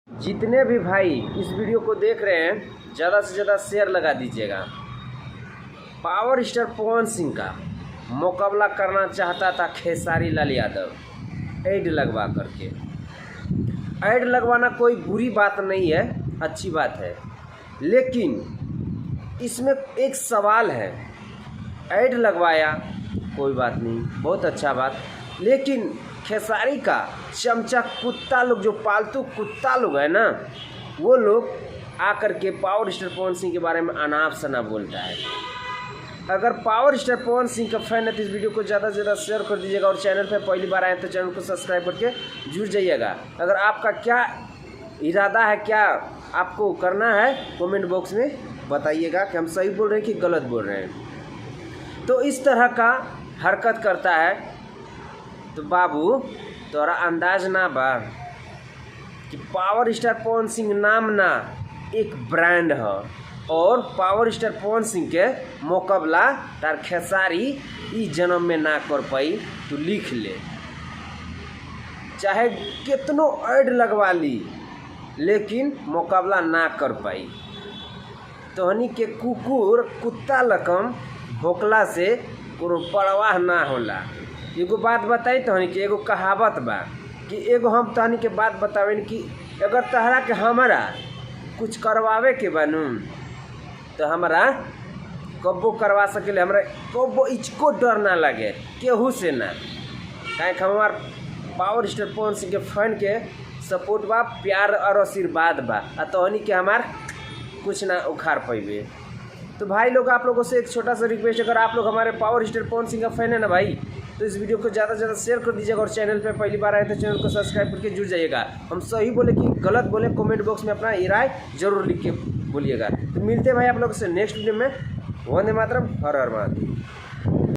जितने भी भाई इस वीडियो को देख रहे हैं ज़्यादा से ज़्यादा शेयर लगा दीजिएगा। पावर स्टार पवन सिंह का मुकाबला करना चाहता था खेसारी लाल यादव ऐड लगवा करके। ऐड लगवाना कोई बुरी बात नहीं है, अच्छी बात है, लेकिन इसमें एक सवाल है। ऐड लगवाया कोई बात नहीं, बहुत अच्छा बात, लेकिन खेसारी का चमचा कुत्ता लोग, जो पालतू कुत्ता लोग है ना, वो लोग आकर के पावर स्टार पवन सिंह के बारे में अनाप शनाप बोलता है। अगर पावर स्टार पवन सिंह का फैन है तो इस वीडियो को ज़्यादा से ज़्यादा शेयर कर दीजिएगा, और चैनल पर पहली बार आए तो चैनल को सब्सक्राइब करके जुड़ जाइएगा। अगर आपका क्या इरादा है, क्या आपको करना है, कमेंट बॉक्स में बताइएगा कि हम सही बोल रहे हैं कि गलत बोल रहे हैं। तो इस तरह का हरकत करता है तो बाबू तोरा अंदाज ना बा कि पावर स्टार पवन सिंह नाम ना एक ब्रांड है, और पावर स्टार पवन सिंह के मुकाबला तार खेसारी इस जन्म में ना कर पाई। तो लिख ले, चाहे कितनो ऐड लगवा ली, लेकिन मुकाबला ना कर पाई। तोहनी के कुकुर कुत्ता लकम भोकला से कोनो परवाह ना होला। एगो बात बताई तहनी के, एगो कहावत बा कि एगो हम तहनी के बात बतावेन कि अगर तहरा के हमारा कुछ करवावे के बनू तो हमारा कब्बो करवा सकेले, हमरा कब्बो इचको डर ना लगे केहू से ना, काहे कि हमार पावर स्टार पवन सिंह के फैन के सपोर्ट बा, प्यार और आशीर्वाद बा, आ तहनी के हमार कुछ ना उखाड़ पैबे। तो भाई लोग, आप लोगों से एक छोटा सा रिक्वेस्ट, अगर आप लोग हमारे पावर स्टार पवन सिंह का फैन है ना भाई, तो इस वीडियो को ज़्यादा से ज़्यादा शेयर कर दीजिएगा, और चैनल पे पहली बार आए तो चैनल को सब्सक्राइब करके जुड़ जाइएगा। हम सही बोले कि गलत बोले, कमेंट बॉक्स में अपना राय जरूर लिख के बोलिएगा। तो मिलते हैं भाई आप लोगों से नेक्स्ट वीडियो में। वंदे मातरम, हर हर महादेव।